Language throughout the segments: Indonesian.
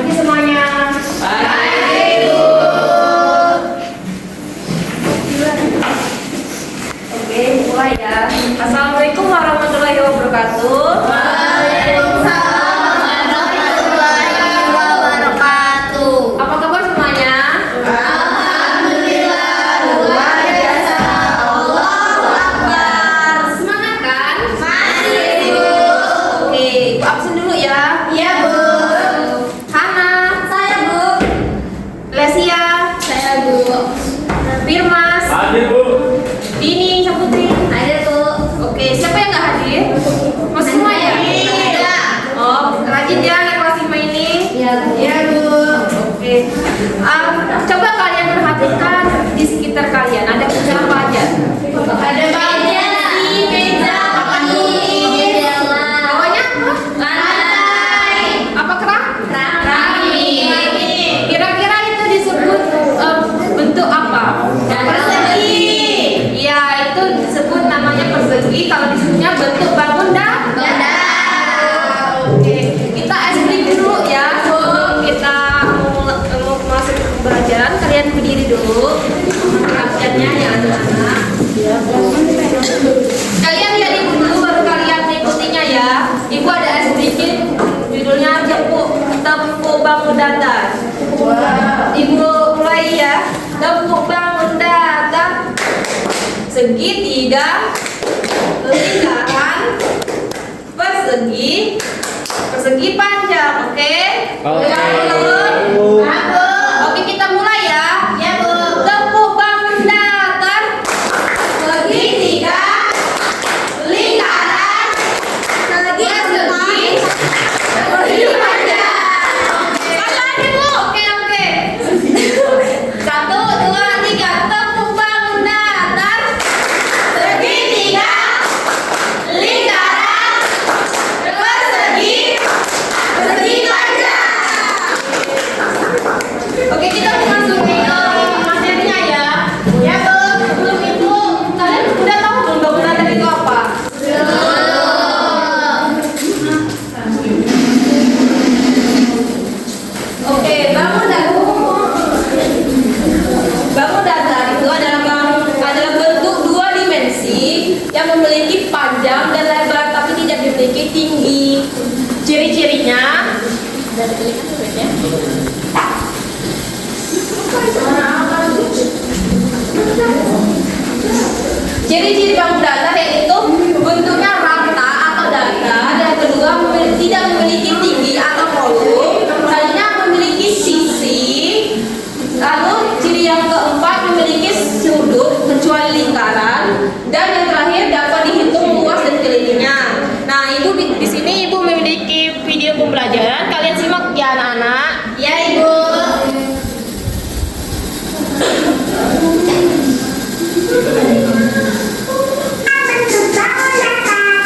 pagi semuanya. Pagi, Bu. Oke, mulai ya. Assalamualaikum warahmatullahi wabarakatuh. Waalaikumsalam warahmatullahi wabarakatuh. Apa kabar semuanya? Alhamdulillah luar biasa. Allahu Akbar. Semangat kan? Masih, Bu. Oke, Ibu absen dulu ya. Iya, Bu. Hana, Saya, Bu. Lesia, Saya, Bu. Firmas, Hadir, Bu. Dini, Saputri. Hadir, Bu. Oke, siapa yang nggak hadir? Mas semua ya? Iya. Oh, rajin ya anak kelas 5 ini. Iya, Bu. Iya, Bu. Oke. Coba kalian perhatikan di sekitar kalian ada benda apa aja? Ada meja, meja, jendela, Bawahnya apa? lantai, Apa kerang? keramik, Kira-kira itu disebut bentuk apa? persegi, Iya, itu disebut namanya persegi. Kalau disebutnya bentuk bangun dan ganda. Oke, kita ice break dulu ya. Sebelum kita mau masuk ke pembelajaran, kalian berdiri dulu. Perhatiannya ya anak-anak. Kalian lihat ibu dulu, baru kalian mengikutinya ya. Ibu ada ice break, judulnya tepuk bangun datar. Ibu mulai ya. Tepuk bangun datar. Segitiga, lingkaran, persegi, persegi panjang, oke? Oke. Teman-teman? Aku, Oke, kita mulai ya. ya, Bu. Tepuk bangun datar, segitiga, lingkaran, persegi, persegi panjang. Salah nih, Bu. Oke, oke. 1, 2, 3. Tepuk bangun datar, segitiga, lingkaran, persegi, persegi panjang. Oke, kita mau masuk ke materinya ya. Ya, Bu. Sebelum itu, kalian udah tahu belum bangun datar itu apa? Oke, bangun datar. Bangun datar itu adalah bentuk dua dimensi yang memiliki panjang dan lebar tapi tidak memiliki tinggi. Ciri-cirinya ciri-ciri bangun datar yaitu bentuknya rata atau datar, yang kedua tidak memiliki tinggi atau kolom, selanjutnya memiliki sisi, lalu ciri yang keempat memiliki sudut kecuali lingkaran, dan yang terakhir dapat dihitung luas dan kelilingnya. Nah, ibu di sini ibu memiliki video pembelajaran, kalian simak ya anak-anak. Ya, Ibu. Bangun datar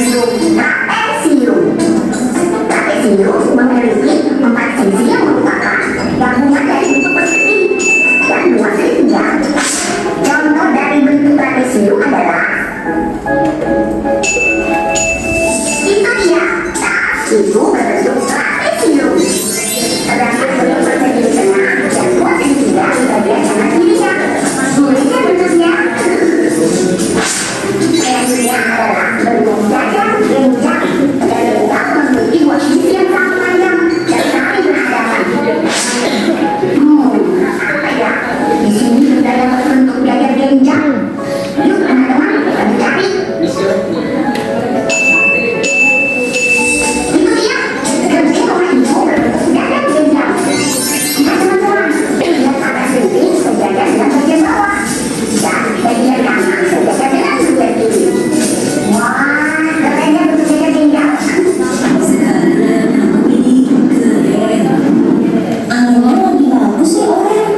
berbentuk trapesium. Trapesium memiliki 4 sisi yang merupakan gabungan dari bentuk persegi dan 2 segitiga. Contoh dari bentuk trapesium adalah itu dia, tas itu berbentuk trapesium. Terdapat bentuk persegi di tengah dan 2 segitiga di bagian kanan kirinya. Mulainya bentuknya. Selanjutnya adalah bentuk dada genjang. Dada genjang memiliki 2 sisi yang sama panjang dan saling berhadapan. Apa ya? Di sini terdapat bentuk dada genjang. Yuk teman-teman, kita mencari. Itu dia, genjang orang itu berbentuk dada genjang. Nah teman-teman, lihat atas genjing sejajar dengan bagian bawah. Dan bagian kanan sejajar dengan bagian kiri. Wah, kerennya bentuk dada genjang. Sekarang aku ini keren. Anginnya lagi bagus sih Oren.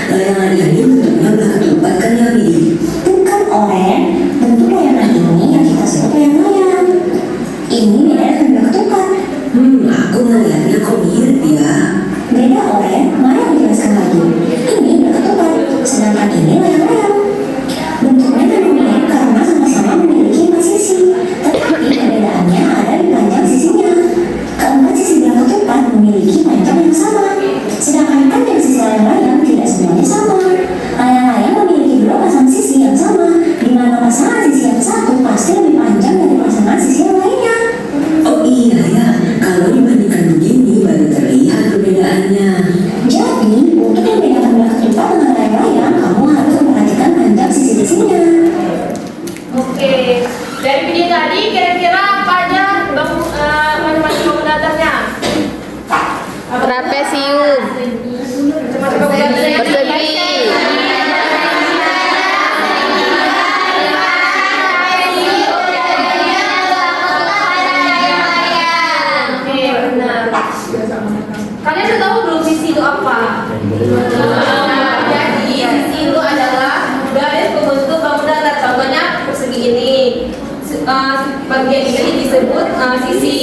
Layangan ini bentuknya udah ketupat kan ya Midi? Bukan Oren, bentuk layangan ini yang kita sebut layang-layang. Ini beda dengan ketupat. Aku ngeliatnya kok mirip ya. Beda Oren, mari aku jelaskan lagi. Ini udah ketupat, sedangkan ini layang-layang. Bentuknya memang mirip karena sama-sama memiliki 4 sisi. Tetapi perbedaannya ada di panjang sisinya. Keempat sisi bilah ketupat memiliki panjang yang sama. Sedangkan panjang sisi layang-layang tidak semuanya sama. Layang-layang memiliki 2 pasang sisi yang sama, di mana pasangan sisi yang satu pasti lebih panjang dari pasangan sisi yang lainnya. Oh iya ya, kalau dibandingkan begini baru terlihat perbedaannya. Jadi, untuk membedakan bilah ketupat dengan layang-layang, kamu harus memperhatikan panjang sisi-sisinya. Oke, dari video tadi kira-kira apa aja macam-macam bangun datarnya? Trapesium. Macam-macam bangun datarnya. Persegi. Oke, benar. Kalian sudah tahu belum sisi itu apa? Jadi sisi itu adalah garis pembentuk bangun datar. Contohnya persegi ini. Bagian ini disebut sisi.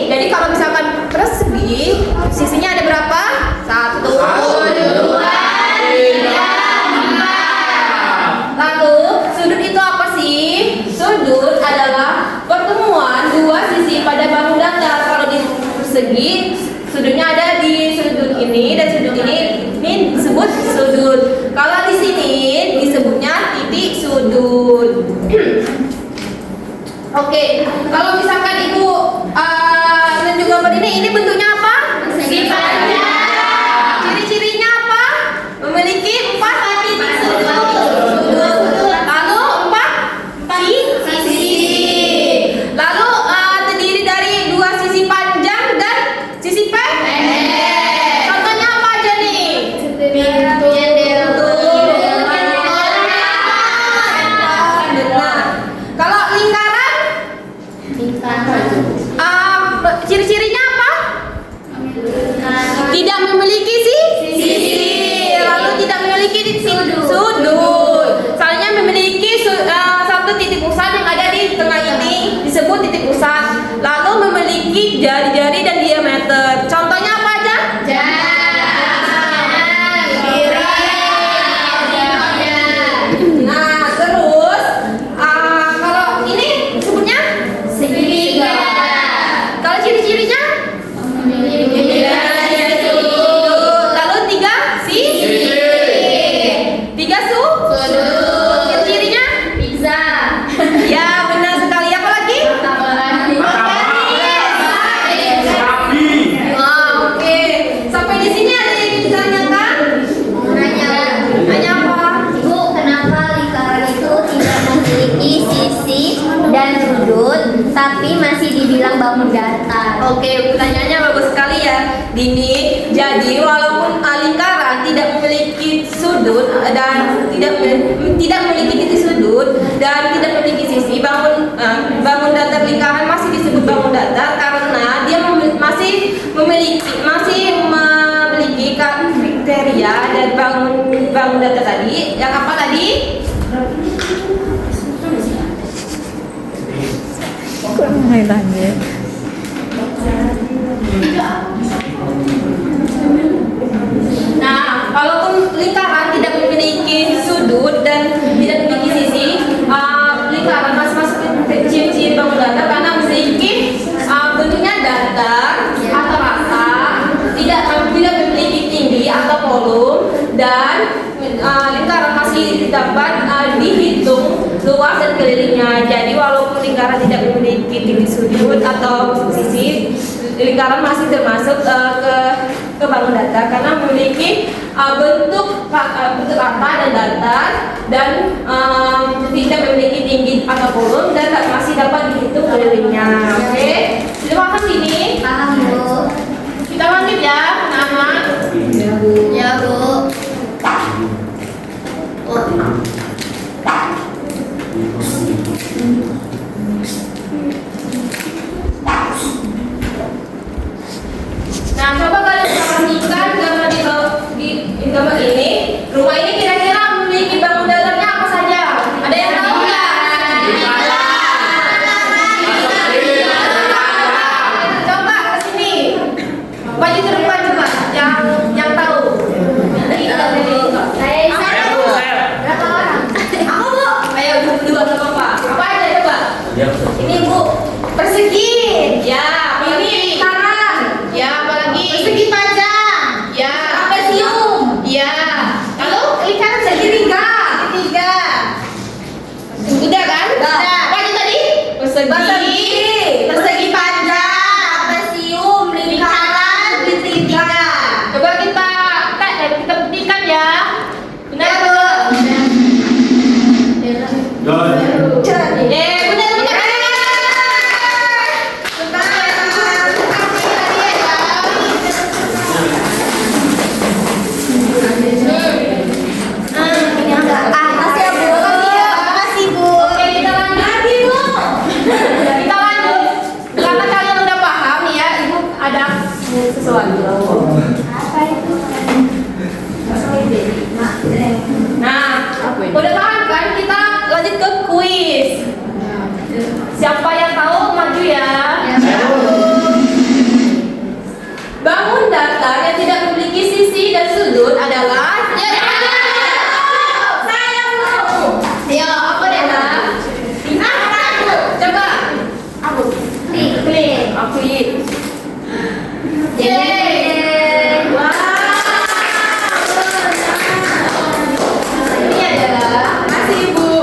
Jadi kalau misalkan persegi, sisinya ada berapa? 1, 2, 3, 4. Lalu sudut itu apa sih? Sudut adalah pertemuan 2 sisi pada bangun datar. Kalau di persegi, sudutnya ada di sudut ini dan sudut ini disebut sudut. Kalau di sini disebutnya titik sudut. Oke, kalau misalkan ibu menunjuk gambar ini bentuknya apa? Persegi panjang. Ciri-cirinya apa? Memiliki 4 titik sudut. Lalu 4 sisi. Lalu terdiri dari 2 sisi panjang dan sisi pendek. Contohnya apa aja nih? Benar. Kalau lingkaran, ciri-cirinya apa? Tidak memiliki sisi, lalu tidak memiliki sudut. Soalnya memiliki satu titik pusat yang ada di tengah ini disebut titik pusat. Lalu memiliki jari-jari dan diameter. Contohnya apa aja? Nah, terus kalau ini disebutnya segitiga. Kalau ciri-cirinya? Lalu 3 sisi. 3 ciri-cirinya? Pizza. Ya, benar sekali. Apa lagi? Oke. Sampai di sini ada yang ditanyakan? Nanya apa? Ibu, kenapa lingkaran itu tidak memiliki sisi dan sudut, tapi masih dibilang bangun datar? Oke, pertanyaannya bagus sekali ya, Dini. Jadi walaupun lingkaran tidak memiliki sudut dan tidak memiliki titik sudut dan tidak memiliki sisi, bangun datar lingkaran masih disebut bangun datar karena dia masih memiliki kriteria dari bangun datar tadi. Yang apa tadi? lanjut. Nah, walaupun lingkaran tidak memiliki sudut dan tidak memiliki sisi, lingkaran masih masuk ke ciri-ciri bangun datar karena memiliki bentuknya datar atau rata, tidak memiliki tinggi atau volume, dan lingkaran masih dapat dihitung luas dan kelilingnya. Jadi walaupun lingkaran tidak memiliki tinggi sudut atau sisi, lingkaran masih termasuk ke bangun datar karena memiliki bentuk rata dan datar, dan tidak memiliki tinggi atau volume, dan masih dapat dihitung kelilingnya. Oke, terima kasih ini. Paham, Bu? Kita lanjut ya, anak-anak. Ya, Bu. Oh. Nah, coba kalian perhatikan gambar di gambar ini. Rumah ini kira-kira memiliki bangun datarnya apa saja? Ada yang tahu nggak? Coba ke sini. Baju terdepan coba. Yang tahu. Saya, Bu. Berapa orang? Aku Bu. Ayo dua nggak apa-apa. Apa aja coba? Ini, Bu. Persegi. Ya, ini lingkaran. Ya, apalagi? Persegi panjang. Ya. Trapesium. Ya. Lalu lingkaran segitiga. Segitiga. Udah kan? Udah. Apa aja tadi? Persegi. Persegi panjang. Trapesium. Lingkaran segitiga. Coba kita buktikan ya. Benar Ya, Bu? Bu. Benar Makasih, Bu. Oke, kita lanjut. Kita lanjut. Karena kalian udah paham ya, Ibu ada sesuatu. Nah, udah paham kan? Kita lanjut ke kuis. Siapa yang tahu maju ya? Bangun datar yang tidak memiliki sisi dan sudut adalah saya Bu. Ya, apa deh lah? Aku. Coba. Aku. Klik. Aku ini. Yeay. Wow. Ini adalah kasih Ibu.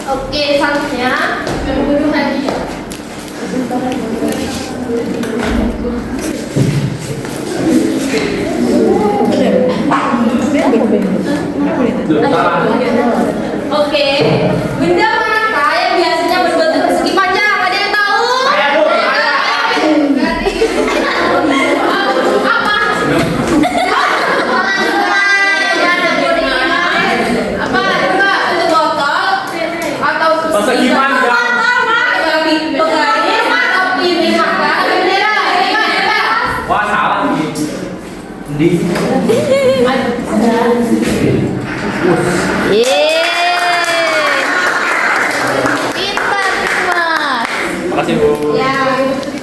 Oke, selanjutnya membunuh hadiah. Oke, benda manakah yang biasanya berbentuk persegi panjang? Ada yang tahu? Apa? Apa? Coba itu botol atau Persegi panjang. Penggaris atau piring makan? Bendera? Coba. Wah, salah nih. Di. Pintar, Mas. Makasih, Bu. Ya.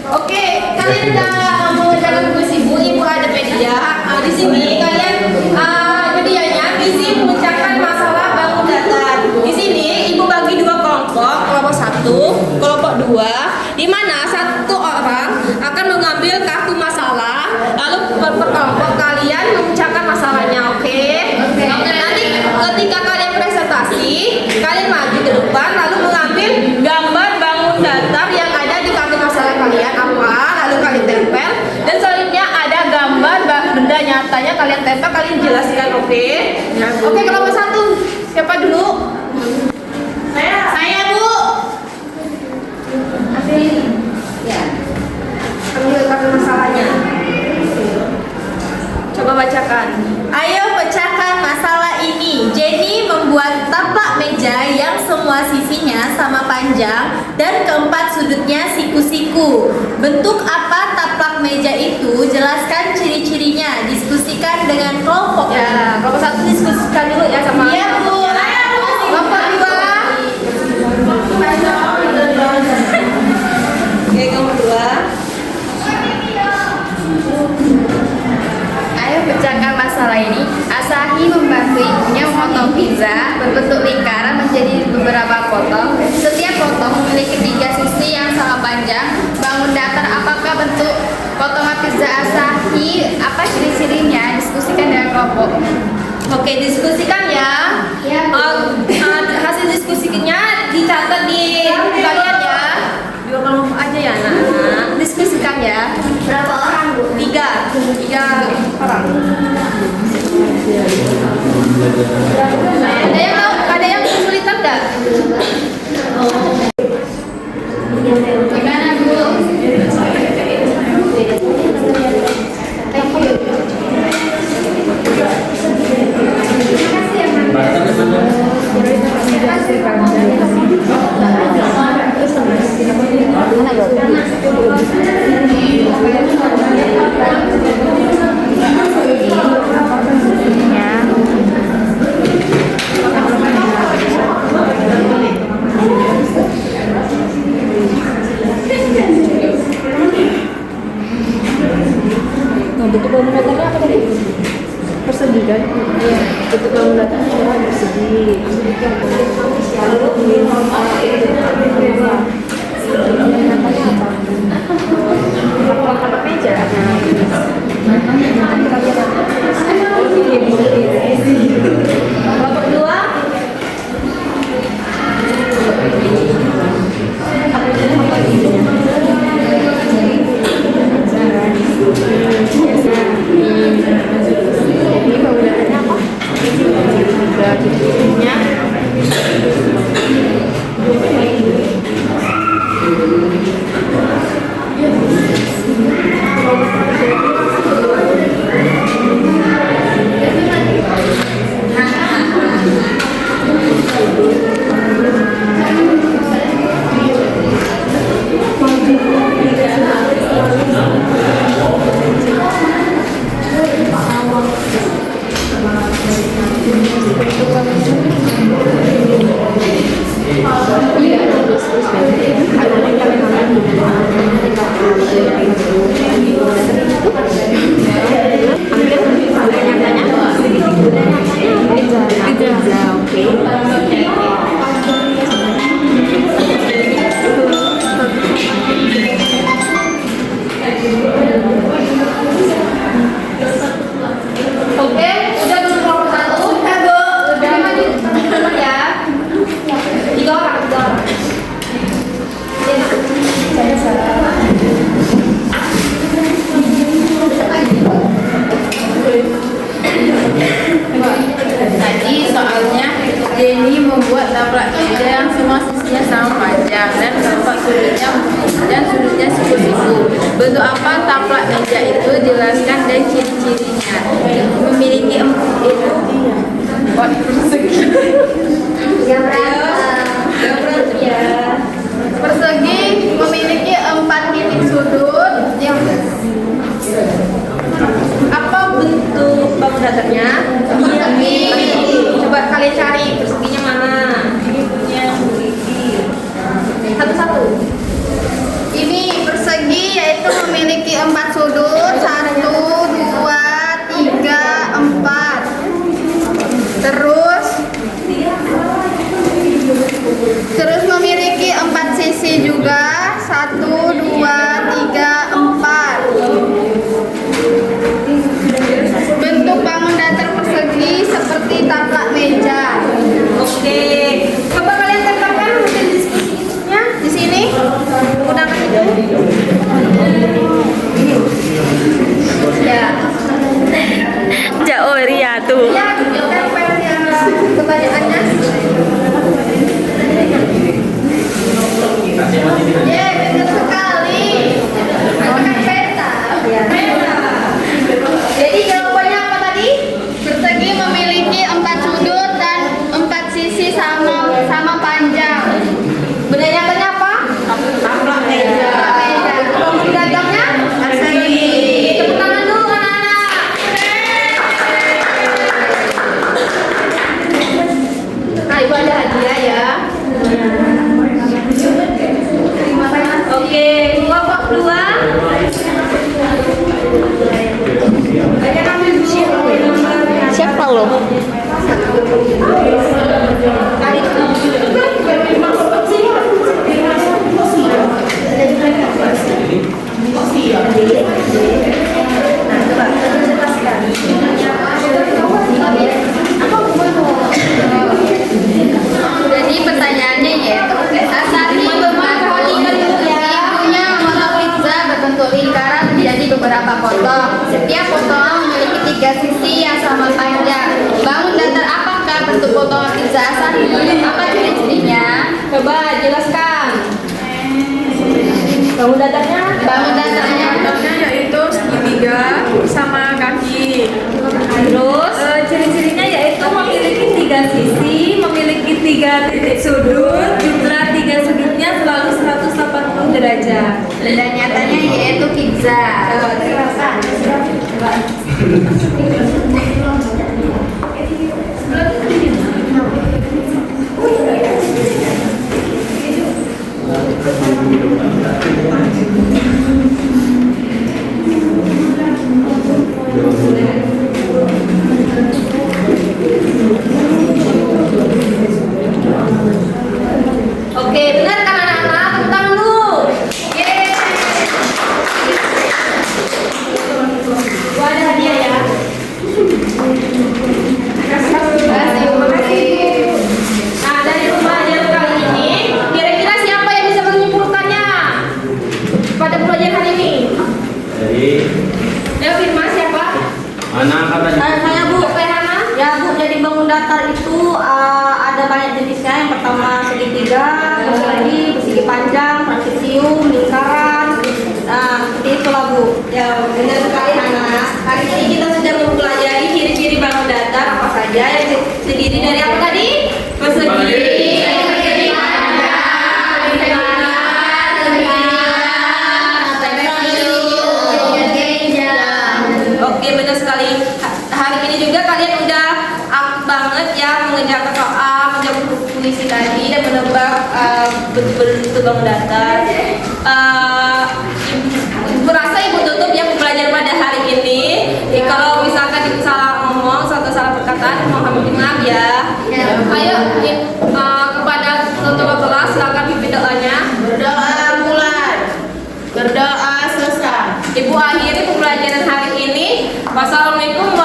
Oke, kalian udah mengerjakan tugas Ibu ada media. Di sini kalian medianya visi memecahkan masalah bangun datar. Di sini Ibu bagi dua kelompok, kelompok 1, kelompok 2, di mana satu orang akan mengambil kartu masalah, lalu per kelompok kalian memecahkan masalahnya, oke? Nanti ketika kalian presentasi, kalian maju ke depan lalu mengambil gambar bangun datar yang ada di kartu masalah kalian apa, lalu kalian tempel, dan selanjutnya ada gambar benda nyatanya kalian tempel, kalian jelaskan, oke? Oke, kelompok 1, siapa dulu? Saya Bu. Ya. Ambil kartu masalahnya. Coba bacakan. Ayo pecahkan masalah ini. Jenny membuat taplak meja yang semua sisinya sama panjang dan keempat sudutnya siku-siku. Bentuk apa taplak meja itu? Jelaskan ciri-cirinya. Diskusikan dengan kelompok. Ya, kelompok 1 diskusikan dulu ya sama. Iya, Bu. Kelompok 2. Oke. kamu berdua. Ayo pecahkan masalah ini. Asahi membantu ibunya memotong pizza berbentuk lingkaran menjadi beberapa potong. Setiap potong memiliki 3 sisi yang sama panjang. Bangun datar, apakah bentuk potongan pizza Asahi? Apa ciri-cirinya? Diskusikan dengan kelompok. Oke, diskusikan ya. Hasil diskusinya dicatat di kalian ya. Dua kelompok aja ya anak-anak. Diskusikan ya. Berapa orang, Bu? 3 orang. Ada yang kesulitan nggak? Gimana Bu? Bentuk bangunan apa tadi? Persegi kan? Iya. Bentuk bangunan persegi. Apa meja? Kelompok 2. Ini bangunannya apa? Tiga titiknya. Oke, udah belum kelompok 1? Udah, Bu. Udah maju teman ya. 3 orang, 3 orang. Tadi soalnya Jenny membuat taplak meja yang semua sisinya sama panjang dan sudutnya siku-siku. Bentuk apa taplak meja itu? Jelaskan dan ciri-cirinya. Memiliki persegi. Yang berapa? Persegi memiliki 4 titik sudut. Apa bentuk bangun datarnya? Coba kalian cari perseginya mana? Satu-satu. Ini persegi yaitu memiliki 4 sudut. 1, 2, 3, 4. Terus memiliki 4 sisi juga. 1, 2, 3, 4. Bentuk bangun datar persegi seperti taplak meja. Oke. Coba kalian tempatkan hasil diskusinya di sini. Gunakan itu. Ya. Ria tuh. Ya, tempel ya pertanyaannya. Ya, benar sekali. Pakai peta. Peta. Jadi jawabannya apa tadi? Persegi memiliki 4 sudut dan 4 sisi sama panjang. Benda nyatanya apa? Taplak meja. Bangun datarnya? Persegi. Tepuk tangan dulu anak-anak. Nah, Ibu ada hadiah ya. Terima kasih. Oke. bentuk lingkaran menjadi beberapa potong. Setiap potongan memiliki 3 sisi yang sama panjang. Bangun datar apakah bentuk potongan pizza asal? Apa ciri-cirinya? Coba jelaskan. Bangun datarnya? Bangun datarnya yaitu segitiga sama kaki. Terus Ciri-cirinya yaitu memiliki 3 sisi, memiliki 3 titik sudut, jumlah 3 sudutnya selalu 180 derajat. benda nyatanya yaitu pizza. oke, benar kan anak-anak? Tepuk tangan dulu. Yeay. Gua ada hadiah ya. Nah, dari pembelajaran kali ini, kira-kira siapa yang bisa menyimpulkannya pada pembelajaran hari ini? Jadi Ya, Firman siapa? mana katanya? Saya Bu. Hana? Ya Bu, jadi bangun datar itu ada banyak jenisnya. Yang pertama segitiga, persegi, persegi panjang, trapesium, lingkaran. Nah, seperti itulah Bu. Ya, benar sekali Hana. Hari ini kita sudah mempelajari ciri-ciri bangun datar apa saja yang terdiri dari apa tadi? Persegi. Oke, benar sekali. Hari ini juga kalian udah aktif banget ya mengerjakan soal, menjawab puisi tadi dan menebak bentuk bangun datar. Ibu rasa Ibu tutup ya pembelajaran pada hari ini. Kalau misalkan salah ngomong atau salah perkataan, mohon maaf ya. Ayo kepada ketua kelas silakan pimpin doanya. Berdoa mulai. Berdoa selesai. Ibu akhiri pembelajaran hari ini. Wassalamualaikum